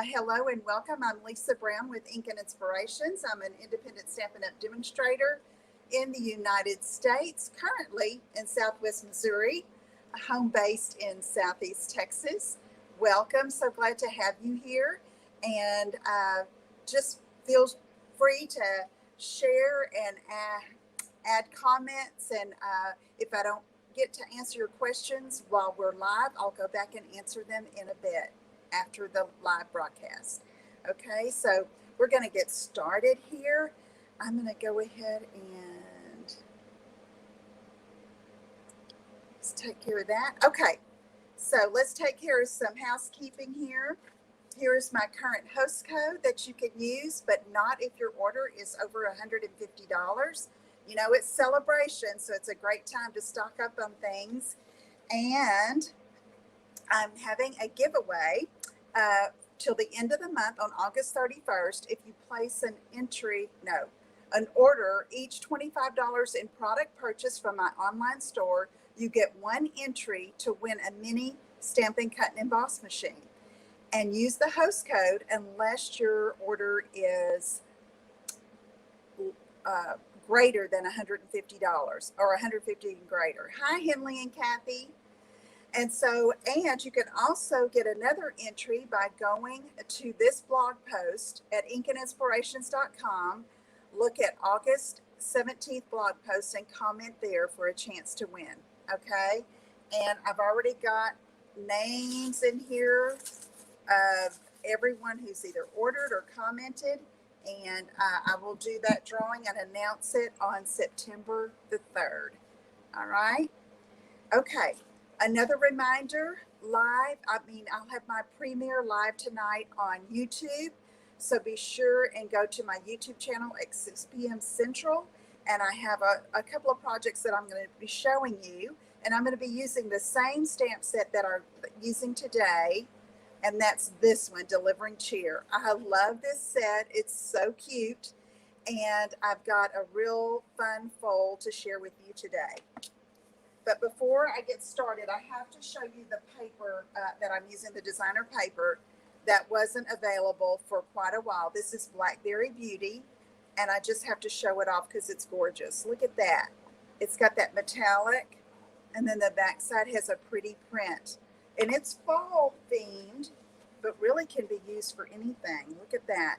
Hello and welcome. I'm Lisa Brown with Ink and Inspirations. I'm an independent Stampin' Up! Demonstrator in the United States, currently in Southwest Missouri, home based in Southeast Texas. Welcome. So glad to have you here. And just feel free to share and add comments. And if I don't get to answer your questions while we're live, I'll go back and answer them in a bit after the live broadcast. Okay, so we're going to get started here. I'm going to go ahead and let's take care of that. Okay, so let's take care of some housekeeping here. Here's my current host code that you can use, but not if your order is over $150. You know, it's celebration, so it's a great time to stock up on things. And I'm having a giveaway till the end of the month on August 31st. If you place an order, each $25 in product purchase from my online store, you get one entry to win a mini Stampin' Cut and Emboss machine. And use the host code unless your order is greater than $150 or $150 and greater. Hi, Henley and Kathy. And you can also get another entry by going to this blog post at inkandinspirations.com. Look at August 17th blog post and comment there for a chance to win. Okay. And I've already got names in here of everyone who's either ordered or commented. And I will do that drawing and announce it on September the 3rd. All right. Okay. Another reminder, I'll have my premiere live tonight on YouTube. So be sure and go to my YouTube channel at 6 p.m. Central. And I have a couple of projects that I'm going to be showing you. And I'm going to be using the same stamp set that I'm using today. And that's this one, Delivering Cheer. I love this set. It's so cute. And I've got a real fun fold to share with you today. But before I get started, I have to show you the paper that I'm using, the designer paper that wasn't available for quite a while. This is Blackberry Beauty, and I just have to show it off because it's gorgeous. Look at that. It's got that metallic, and then the back side has a pretty print. And it's fall themed, but really can be used for anything. Look at that.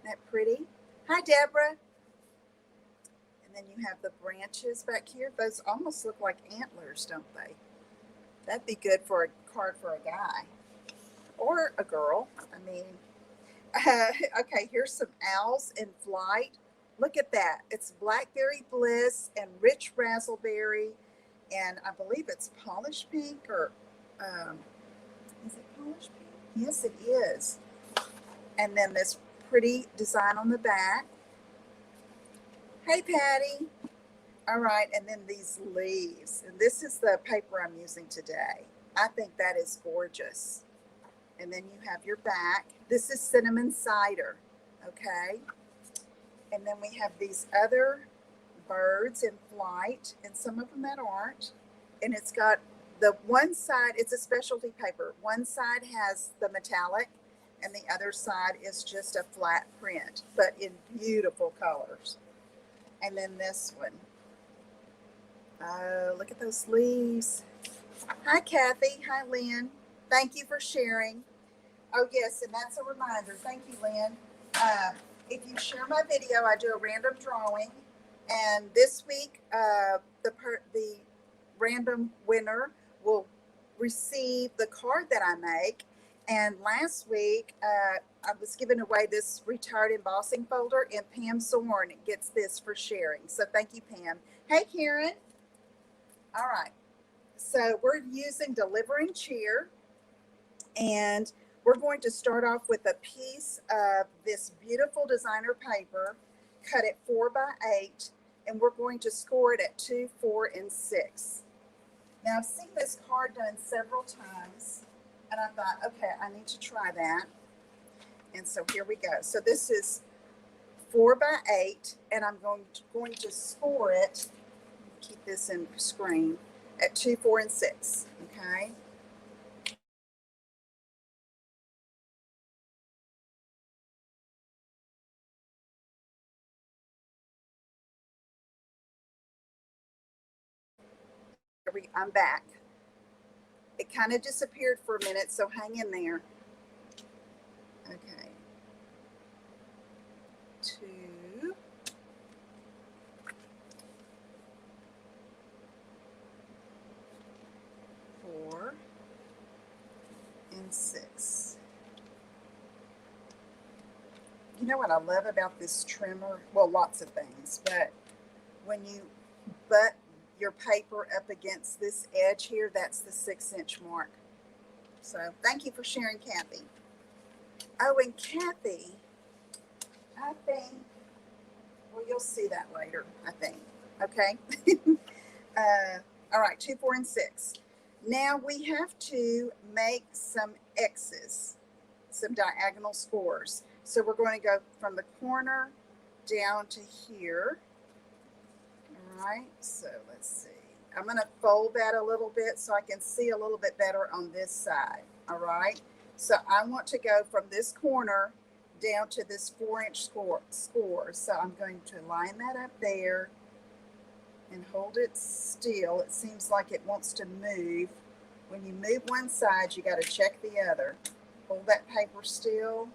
Isn't that pretty? Hi, Deborah. And then you have the branches back here. Those almost look like antlers, don't they? That'd be good for a card for a guy or a girl. I mean, okay, here's some owls in flight. Look at that. It's Blackberry Bliss and Rich Razzleberry. And I believe it's polished pink or, is it polished pink? Yes, it is. And then this pretty design on the back. Hey, Patty. All right, and then these leaves. And this is the paper I'm using today. I think that is gorgeous. And then you have your back. This is cinnamon cider, okay? And then we have these other birds in flight, and some of them that aren't. And it's got the one side, it's a specialty paper. One side has the metallic, and the other side is just a flat print, but in beautiful colors. And then this one. Oh, look at those leaves. Hi, Kathy. Hi, Lynn. Thank you for sharing. Oh, yes, and that's a reminder. Thank you, Lynn. If you share my video, I do a random drawing. And this week, the random winner will receive the card that I make. And last week, I was giving away this retired embossing folder, and Pam Zorn gets this for sharing. So thank you, Pam. Hey, Karen. All right. So we're using Delivering Cheer. And we're going to start off with a piece of this beautiful designer paper, cut it 4x8, and we're going to score it at 2, 4, and 6. Now, I've seen this card done several times. And I thought, okay, I need to try that. And so here we go. So this is 4x8, and I'm going to score it. Keep this in screen at 2, 4, and 6. Okay. I'm back. It kind of disappeared for a minute, so hang in there. Okay. 2, 4, and 6. You know what I love about this trimmer? Well, lots of things, but when you butt your paper up against this edge here, that's the 6-inch mark. So thank you for sharing, Kathy. Oh, and Kathy, I think, well, you'll see that later, I think. Okay. All right, 2, 4, and 6. Now we have to make some X's, some diagonal scores. So we're going to go from the corner down to here. All right, so let's see. I'm going to fold that a little bit so I can see a little bit better on this side. All right, so I want to go from this corner down to this 4-inch score. So I'm going to line that up there and hold it still. It seems like it wants to move. When you move one side, you got to check the other. Hold that paper still.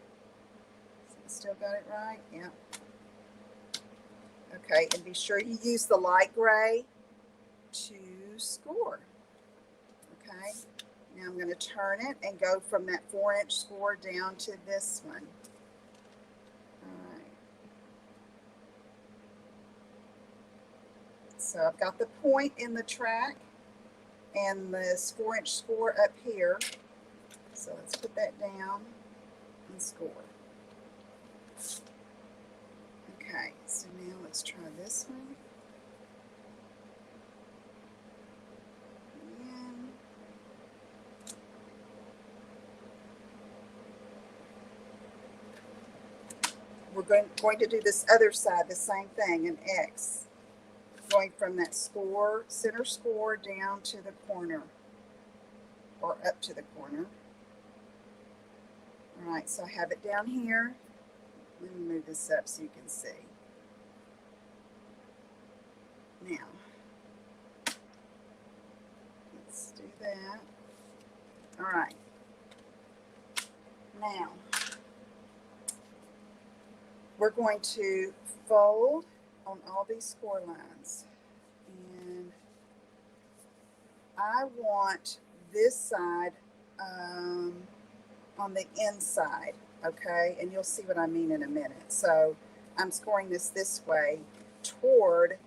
Still got it right? Yeah. Okay, and be sure you use the light gray to score. Okay, now I'm going to turn it and go from that 4-inch score down to this one. All right. So I've got the point in the track and this 4-inch score up here. So let's put that down and score. Okay, so now let's try this one. Again. We're going to do this other side, the same thing, an X. Going from that score, center score, down to the corner, or up to the corner. All right, so I have it down here. Let me move this up so you can see. Now, let's do that. All right. Now, we're going to fold on all these score lines. And I want this side on the inside, okay? And you'll see what I mean in a minute. So I'm scoring this way toward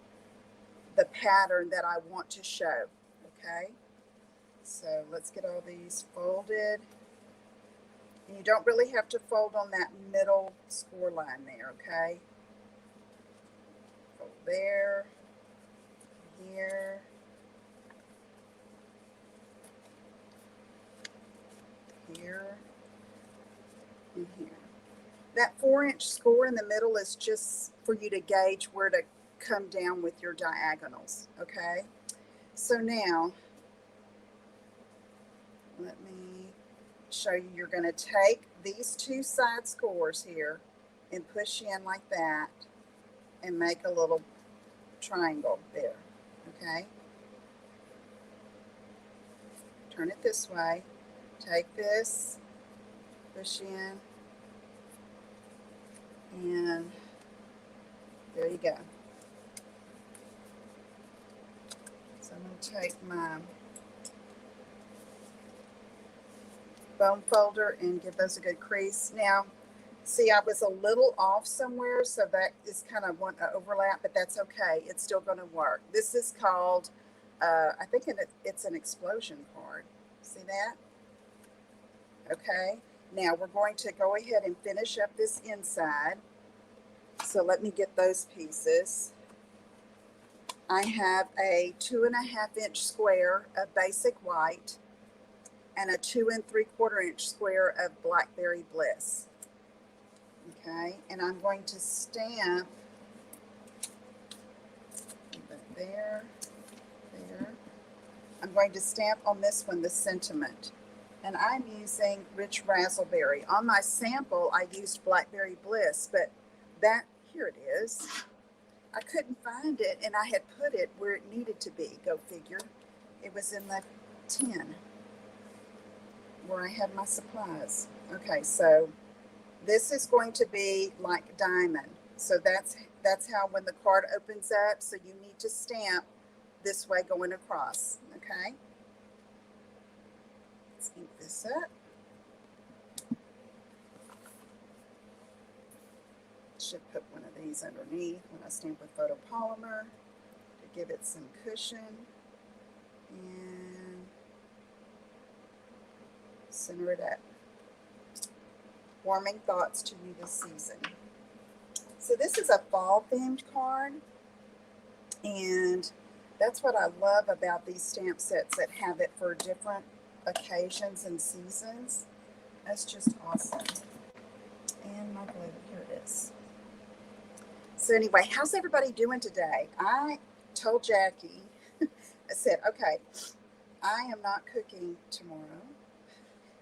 the pattern that I want to show, okay? So let's get all these folded. And you don't really have to fold on that middle score line there, okay? Fold there, here, here, and here. That 4-inch score in the middle is just for you to gauge where to come down with your diagonals, okay? So now, let me show you. You're going to take these 2 side scores here and push in like that and make a little triangle there, okay? Turn it this way. Take this, push in, and there you go. So I'm going to take my bone folder and give those a good crease. Now, see, I was a little off somewhere, so that is kind of one overlap, but that's okay. It's still going to work. This is called, I think it's an explosion card. See that? Okay. Now we're going to go ahead and finish up this inside. So let me get those pieces. I have a 2.5-inch square of basic white and a 2 3/4-inch square of Blackberry Bliss. Okay, and I'm going to stamp there. I'm going to stamp on this one the sentiment. And I'm using Rich Razzleberry. On my sample, I used Blackberry Bliss, but that, here it is. I couldn't find it, and I had put it where it needed to be. Go figure. was in the tin where I had my supplies. Okay, so this is going to be like diamond. So that's how when the card opens up, so you need to stamp this way going across, okay? Let's ink this up. Should put one of these underneath when I stamp with photopolymer to give it some cushion. And center it up. Warming thoughts to you this season. So this is a fall themed card, and that's what I love about these stamp sets that have it for different occasions and seasons. That's just awesome. And my glue, here it is. So anyway, how's everybody doing today? I told Jackie, I said, okay, I am not cooking tomorrow.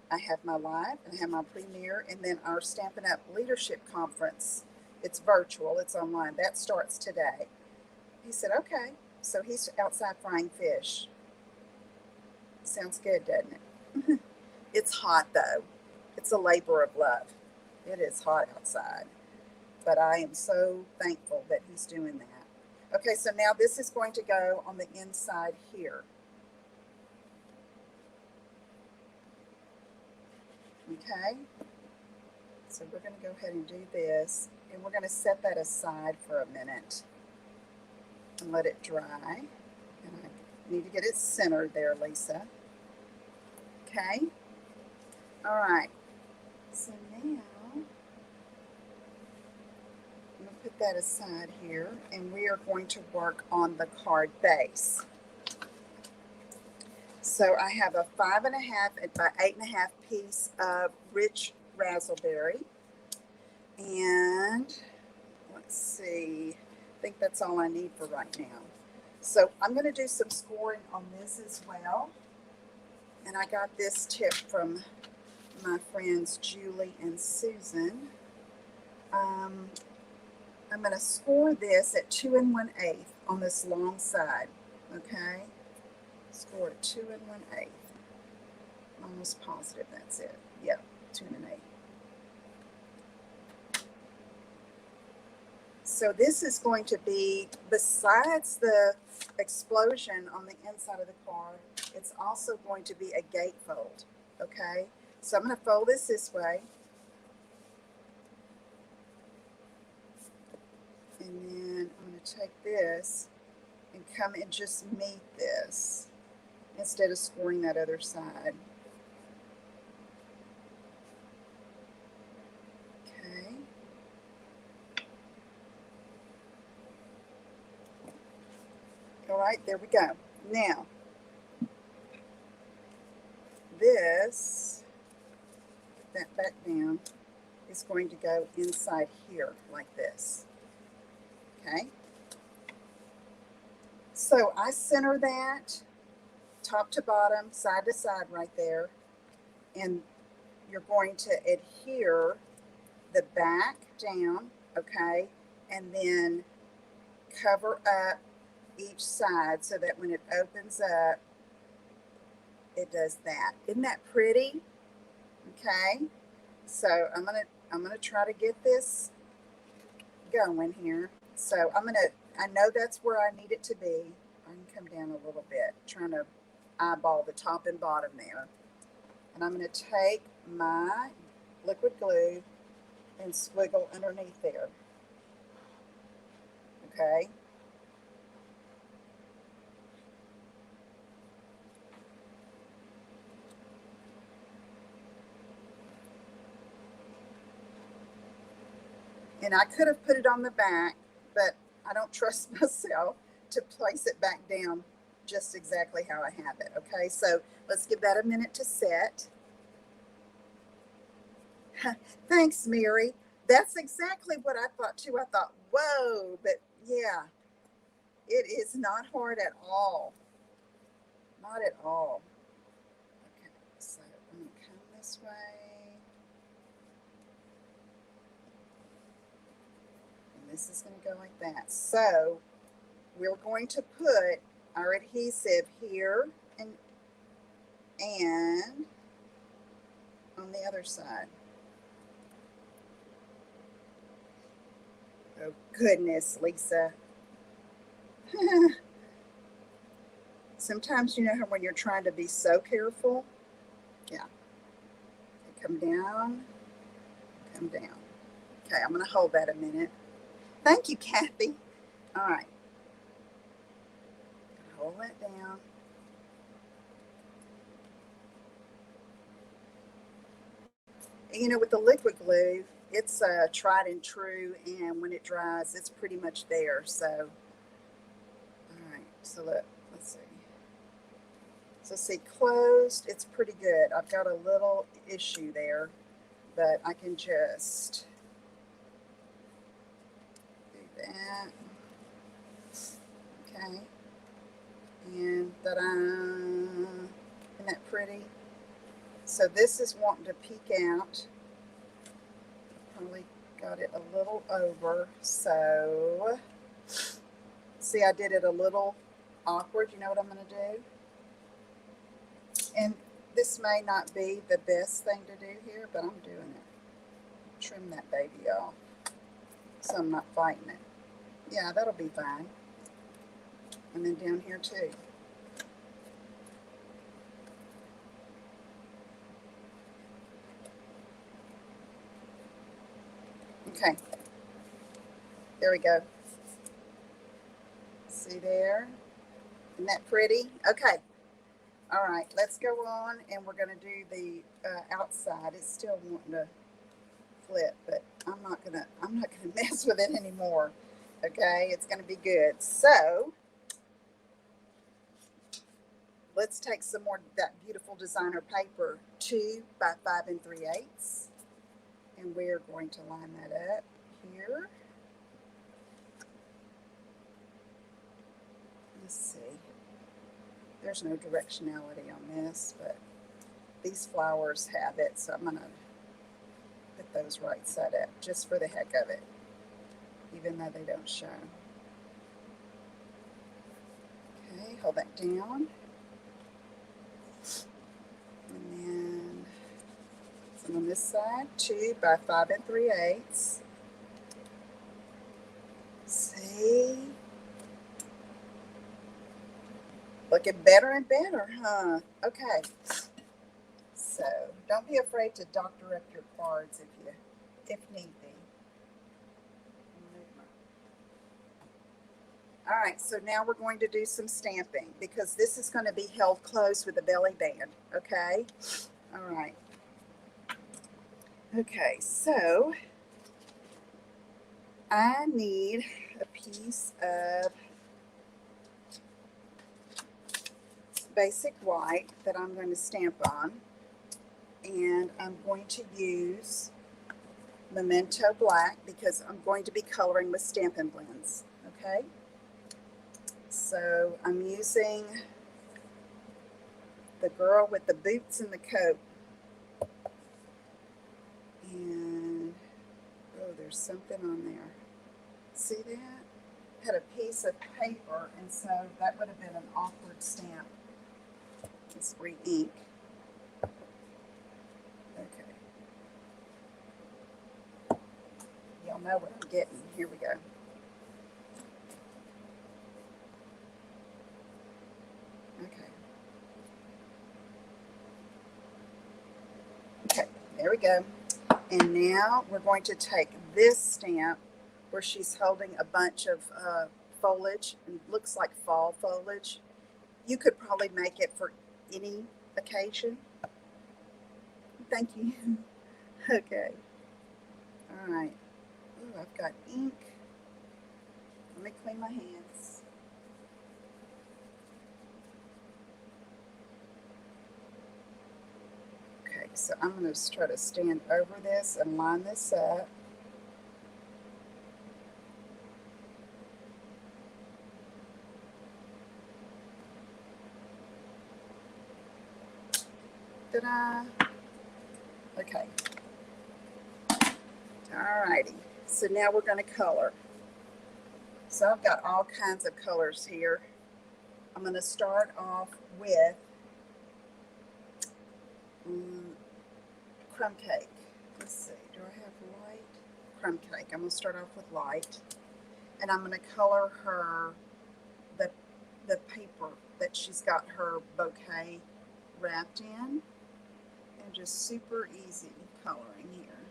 I have my live, and I have my premiere, and then our Stampin' Up! Leadership Conference. It's virtual, it's online. That starts today. He said, okay. So he's outside frying fish. Sounds good, doesn't it? It's hot, though. It's a labor of love. It is hot outside. But I am so thankful that he's doing that. Okay, so now this is going to go on the inside here. Okay, so we're going to go ahead and do this, and we're going to set that aside for a minute and let it dry. And I need to get it centered there, Lisa. Okay, all right, so now I'm going to put that aside here, and we are going to work on the card base. So I have a 5.5 by 8.5 piece of rich razzleberry. And let's see, I think that's all I need for right now. So I'm going to do some scoring on this as well. And I got this tip from my friends Julie and Susan. I'm going to score this at 2 1/8 on this long side, okay? Score at 2 1/8. I'm almost positive that's it. Yep, 2 1/8. So this is going to be, besides the explosion on the inside of the card, it's also going to be a gatefold, okay? So I'm going to fold this way. And then I'm going to take this and come and just meet this instead of scoring that other side. Okay. All right, there we go. Now, this, put that back down, is going to go inside here like this. Okay. So I center that top to bottom, side to side right there, and you're going to adhere the back down, okay, and then cover up each side so that when it opens up, it does that. Isn't that pretty? Okay, so I'm gonna try to get this going here. So I know that's where I need it to be. I can come down a little bit, trying to eyeball the top and bottom there. And I'm going to take my liquid glue and squiggle underneath there. Okay. And I could have put it on the back, but I don't trust myself to place it back down just exactly how I have it. Okay, so let's give that a minute to set. Thanks, Mary. That's exactly what I thought too. I thought, whoa, but yeah, it is not hard at all. Not at all. Okay, so I'm going to come this way. And this is going to go like that. So we're going to put our adhesive here and other side. Oh, goodness, Lisa. Sometimes, you know, when you're trying to be so careful. Yeah. Okay, come down. Come down. Okay, I'm going to hold that a minute. Thank you, Kathy. All right. Hold that down. And, you know, with the liquid glue, it's tried and true, and when it dries, it's pretty much there. So, all right. So let's see. So see, closed, it's pretty good. I've got a little issue there, but I can just do that. Okay. And ta-da! Isn't that pretty? So this is wanting to peek out. Probably got it a little over. So, see, I did it a little awkward. You know what I'm going to do? And this may not be the best thing to do here, but I'm doing it. Trim that baby off so I'm not fighting it. Yeah, that'll be fine. And then down here too. Okay. There we go. See there? Isn't that pretty? Okay. All right, let's go on, and we're going to do the outside. It's still wanting to flip, but I'm not gonna mess with it anymore. Okay, it's going to be good. So let's take some more of that beautiful designer paper, 2 by 5 3/8, and we're going to line that up here. Let's see. There's no directionality on this, but these flowers have it, so I'm going to put those right side up just for the heck of it, even though they don't show. Okay, hold that down. And then on this side, 2 by 5 3/8. See? Looking better and better, huh? Okay. So don't be afraid to doctor up your cards if need be. All right, so now we're going to do some stamping because this is going to be held closed with a belly band, okay? All right. Okay, so I need a piece of basic white that I'm going to stamp on, and I'm going to use Memento Black because I'm going to be coloring with Stampin' blends, okay? So I'm using the girl with the boots and the coat, and oh, there's something on there. See that? Had a piece of paper, and so that would have been an awkward stamp. Let's re-ink. Okay. Y'all know what I'm getting. Here we go. Okay. Okay, there we go. And now we're going to take this stamp where she's holding a bunch of foliage, and it looks like fall foliage. You could probably make it for any occasion. Thank you. Okay. All right. Ooh, I've got ink. Let me clean my hands. Okay, so I'm going to try to stand over this and line this up. Ta-da! Okay. Alrighty. So now we're going to color. So I've got all kinds of colors here. I'm going to start off with crumb cake. Let's see, do I have light? Crumb cake. I'm going to start off with light. And I'm going to color her the paper that she's got her bouquet wrapped in. And just super easy coloring here.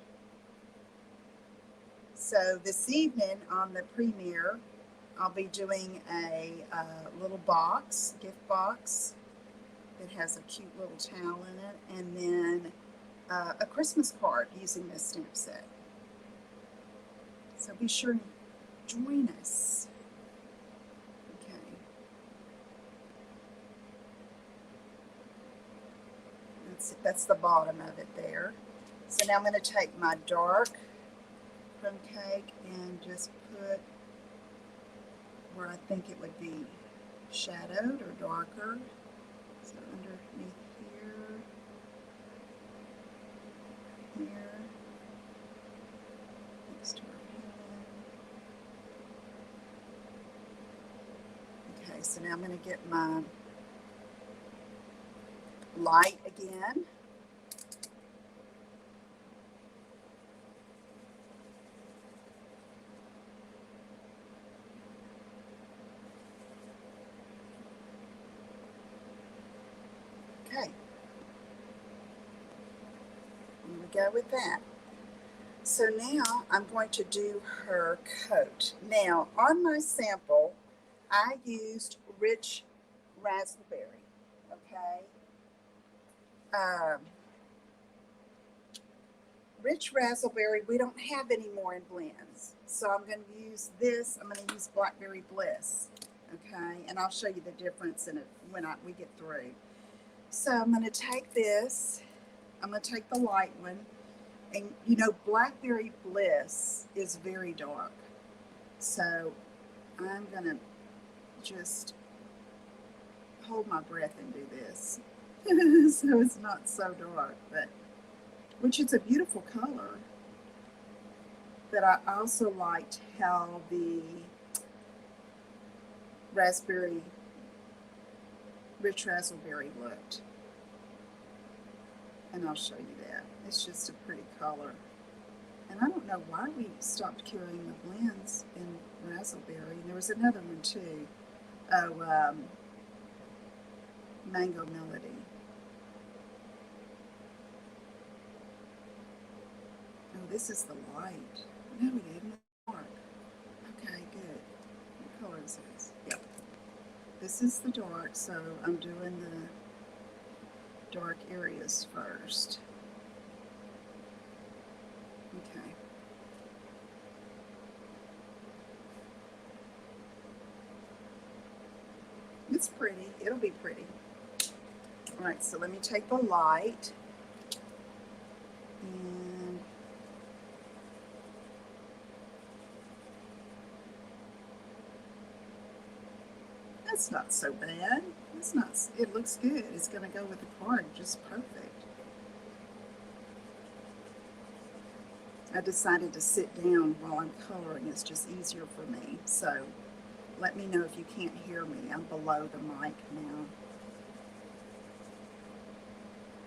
So this evening on the premiere, I'll be doing a little box, gift box, that has a cute little towel in it, and then a Christmas card using this stamp set. So be sure to join us. Okay. That's the bottom of it there. So now I'm going to take my dark crumb cake and just put where I think it would be shadowed or darker. So underneath here, next to her hand. Okay, so now I'm going to get my light again. Okay, here we go with that. So now I'm going to do her coat. Now on my sample, I used rich raspberry, okay? Rich raspberry, we don't have any more in blends. So I'm going to use this, I'm going to use Blackberry Bliss, okay? And I'll show you the difference in it when we get through. So I'm going to take this, I'm going to take the light one, and you know, Blackberry Bliss is very dark. So I'm going to just hold my breath and do this. So it's not so dark, but which is a beautiful color. But I also liked how the rich raspberry looked. And I'll show you that. It's just a pretty color. And I don't know why we stopped carrying the blends in raspberry. And there was another one too. Oh, Mango Melody. Oh, this is the light. No, we didn't. Dark. Okay, good. What color is this? Yep. This is the dark, so I'm doing the dark areas first. Okay. It's pretty. It'll be pretty. All right, so let me take the light and that's not so bad. It's not, it looks good. It's going to go with the card just perfect. I decided to sit down while I'm coloring. It's just easier for me. So let me know if you can't hear me. I'm below the mic now.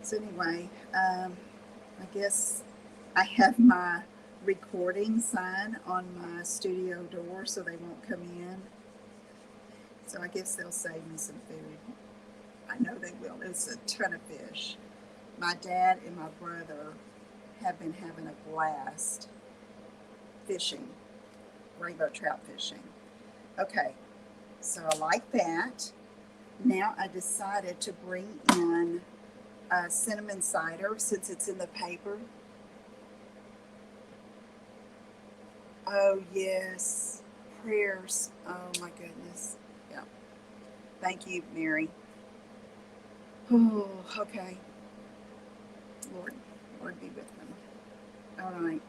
So anyway, I guess I have my recording sign on my studio door so they won't come in. So I guess they'll save me some food. I know they will. It's a ton of fish. My dad and my brother have been having a blast fishing, rainbow trout fishing. Okay, so I like that. Now I decided to bring in cinnamon cider since it's in the paper. Oh yes, prayers. Oh my goodness. Yeah. Thank you, Mary. Oh, okay. Lord be with them. All right.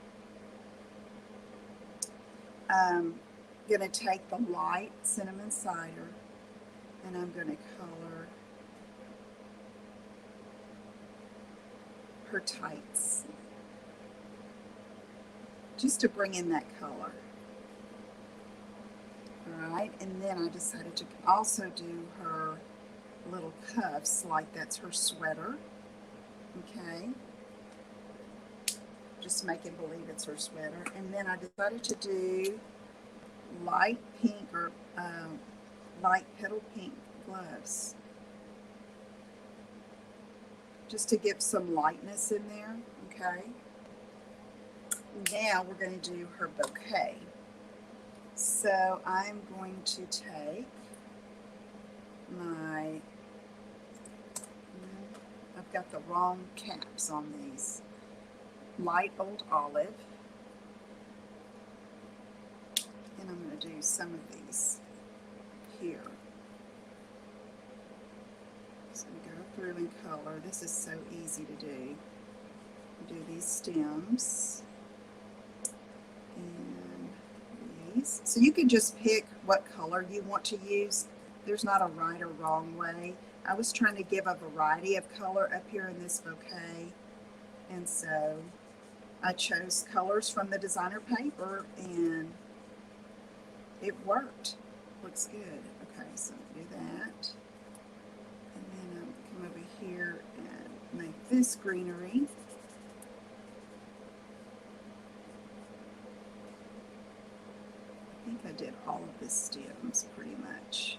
Gonna take the light cinnamon cider and I'm gonna color her tights just to bring in that color. All right, and then I decided to also do her little cuffs like that's her sweater. Okay, just making believe it's her sweater. And then I decided to do light pink or light petal pink gloves, just to give some lightness in there. Okay. Now we're going to do her bouquet. So I'm going to take my, I've got the wrong caps on these, light old olive, and I'm going to do some of these here. So go through in color. This is so easy to do. Do these stems and these. So you can just pick what color you want to use. There's not a right or wrong way. I was trying to give a variety of color up here in this bouquet, and so I chose colors from the designer paper and it worked. Looks good. Okay, so do that. And then come over here and make this greenery. I think I did all of the stems pretty much.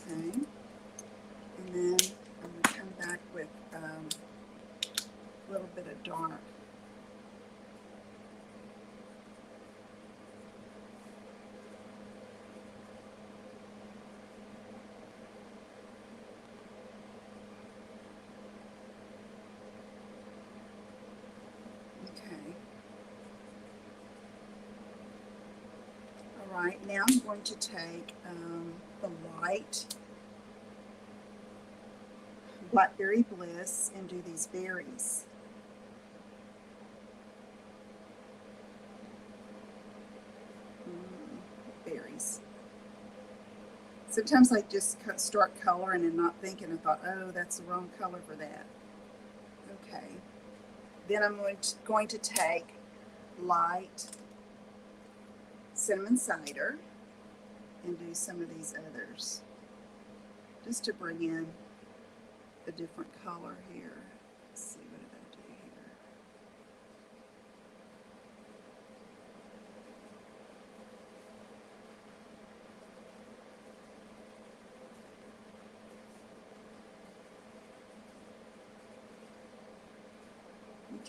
Okay, and then I'm going to come back with a little bit of dark. Okay. All right, now I'm going to take the light Blackberry Bliss and do these berries. Berries. Sometimes I just start coloring and not thinking. I thought, oh, that's the wrong color for that. Okay. Then I'm going to take light cinnamon cider and do some of these others, just to bring in a different color here. Let's see, what did I do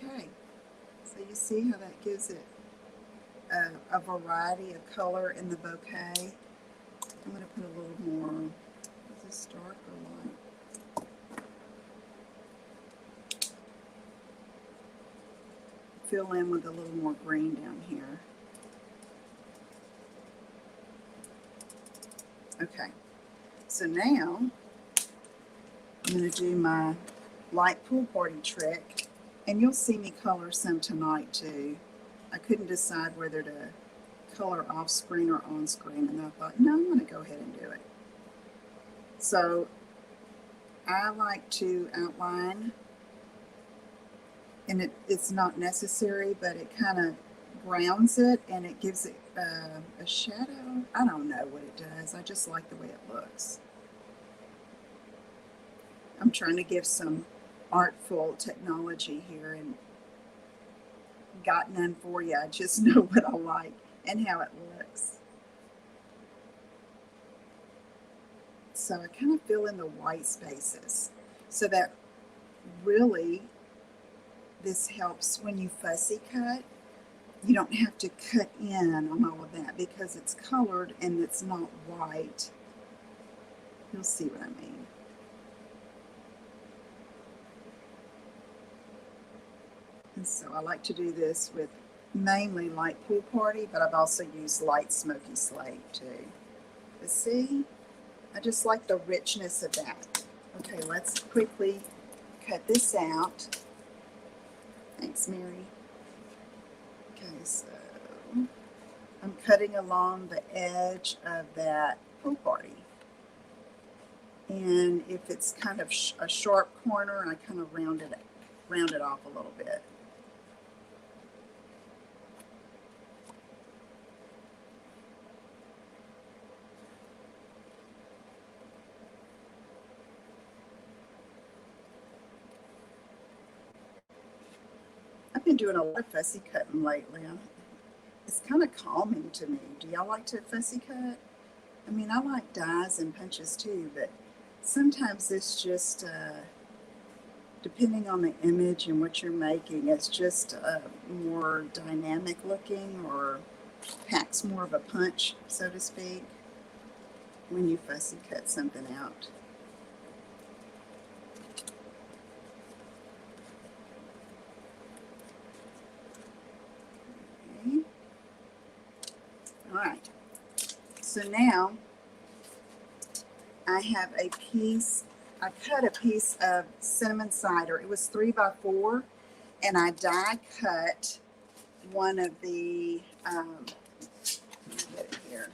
here? Okay, so you see how that gives it a variety of color in the bouquet. I'm going to put a little more. Is this dark or light? Fill in with a little more green down here. Okay, so now I'm going to do my light pool party trick, and you'll see me color some tonight too. I couldn't decide whether to color off screen or on screen, and I thought, no, I'm going to go ahead and do it. So I like to outline, and it's not necessary, but it kind of grounds it and it gives it a shadow. I don't know what it does. I just like the way it looks. I'm trying to give some artful technology here, and got none for you. I just know what I like and how it looks. So I kind of fill in the white spaces so that really this helps when you fussy cut. You don't have to cut in on all of that because it's colored and it's not white. You'll see what I mean. And so I like to do this with mainly light pool party, but I've also used light smoky slate too. But see, I just like the richness of that. Okay, let's quickly cut this out. Thanks, Mary. Okay, so I'm cutting along the edge of that pool party. And if it's kind of a sharp corner, I kind of round it off a little bit. been doing a lot of fussy cutting lately. It's kind of calming to me. Do y'all like to fussy cut? I mean, I like dies and punches too, but sometimes it's just, depending on the image and what you're making, it's just more dynamic looking or packs more of a punch, so to speak, when you fussy cut something out. Okay. All right. So now I have a piece, I cut a piece of cinnamon cider. It was 3x4, and I die cut one of the, let me get it here,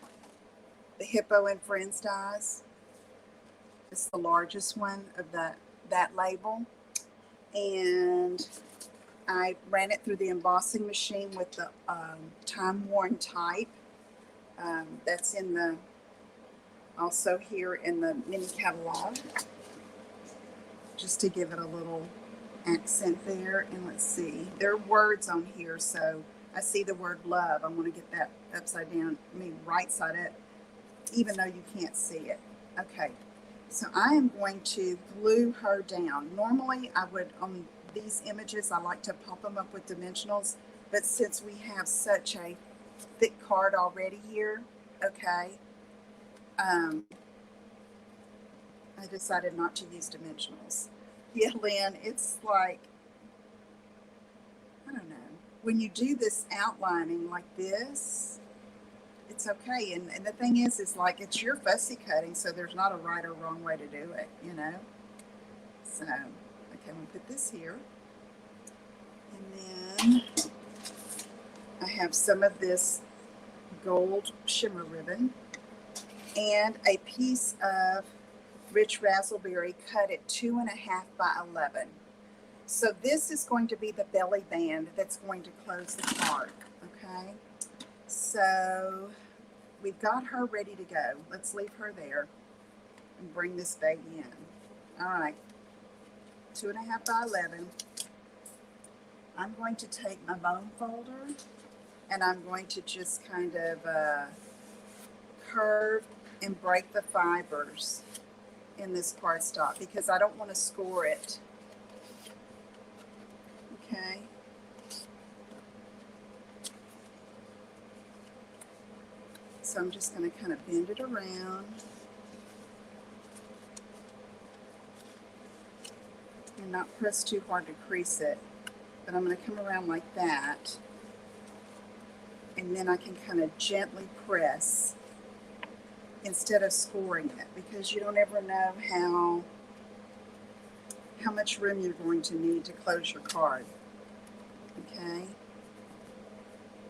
the Hippo and Friends dies. It's the largest one of that label. And I ran it through the embossing machine with the time-worn type. That's in the, also here in the mini catalog, just to give it a little accent there. And let's see, there are words on here, so I see the word love. I want to get that upside down, I mean right side up, even though you can't see it. Okay, so I am going to glue her down. Normally I would, on these images, I like to pop them up with dimensionals, but since we have such a thick card already here, okay, I decided not to use dimensionals. Yeah, Lynn, it's like, I don't know, when you do this outlining like this, it's okay. And the thing is like, it's your fussy cutting, so there's not a right or wrong way to do it, you know? So, okay, we'll put this here. And then I have some of this gold shimmer ribbon and a piece of rich raspberry cut at 2.5 by 11. So this is going to be the belly band that's going to close the card, okay? So we've got her ready to go. Let's leave her there and bring this baby in. All right, 2.5 by 11. I'm going to take my bone folder and I'm going to just kind of curve and break the fibers in this cardstock because I don't want to score it. Okay. So I'm just going to kind of bend it around and not press too hard to crease it. But I'm going to come around like that, and then I can kind of gently press instead of scoring it, because you don't ever know how much room you're going to need to close your card. Okay?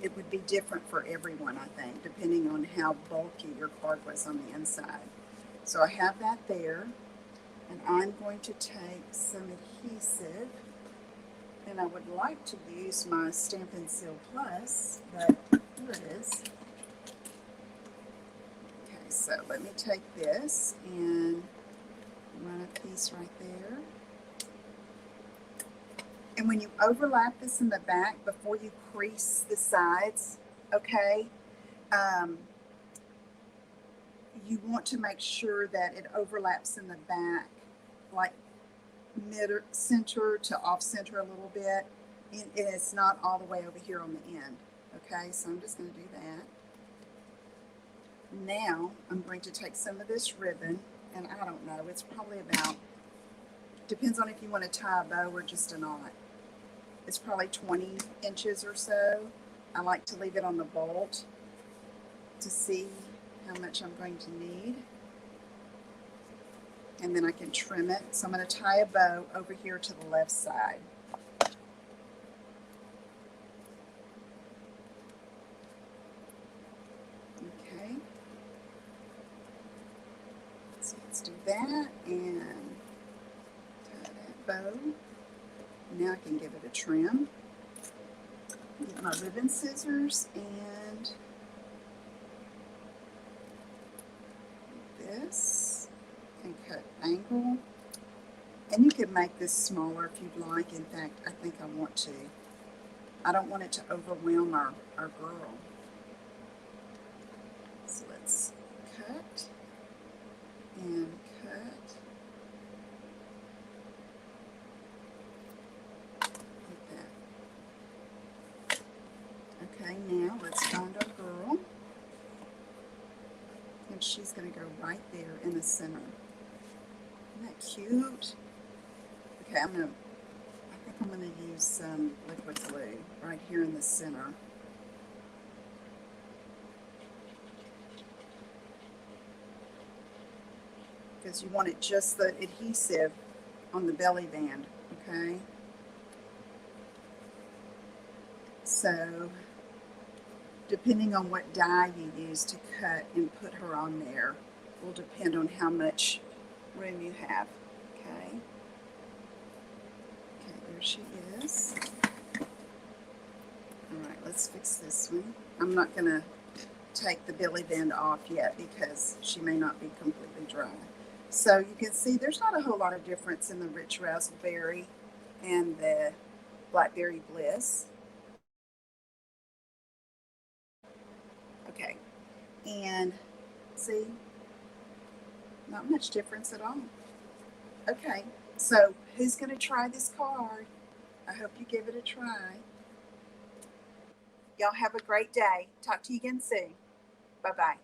It would be different for everyone, I think, depending on how bulky your card was on the inside. So I have that there, and I'm going to take some adhesive, and I would like to use my Stampin' Seal Plus, but here it is. Okay, so let me take this and run a piece right there. And when you overlap this in the back before you crease the sides, okay, you want to make sure that it overlaps in the back, like mid-center to off-center a little bit, and it's not all the way over here on the end. Okay, so I'm just going to do that. Now I'm going to take some of this ribbon, and I don't know, it's probably about, depends on if you want to tie a bow or just a knot. It's probably 20 inches or so. I like to leave it on the bolt to see how much I'm going to need. And then I can trim it. So I'm going to tie a bow over here to the left side. Okay. So let's do that and tie that bow. Now I can give it a trim. Get my ribbon scissors and this and cut angle. And you can make this smaller if you'd like. In fact, I think I want to. I don't want it to overwhelm our girl. So let's cut and cut. Like that. Okay, now let's find our girl. And she's going to go right there in the center. Isn't that cute? Okay, I think I'm going to use some liquid glue right here in the center. Because you want it just the adhesive on the belly band, okay? So, depending on what die you use to cut and put her on there, will depend on how much room you have, okay? Okay, there she is. All right, let's fix this one. I'm not going to take the belly band off yet because she may not be completely dry. So you can see there's not a whole lot of difference in the rich raspberry and the blackberry bliss. Okay, and see, not much difference at all. Okay, so who's going to try this card? I hope you give it a try. Y'all have a great day. Talk to you again soon. Bye-bye.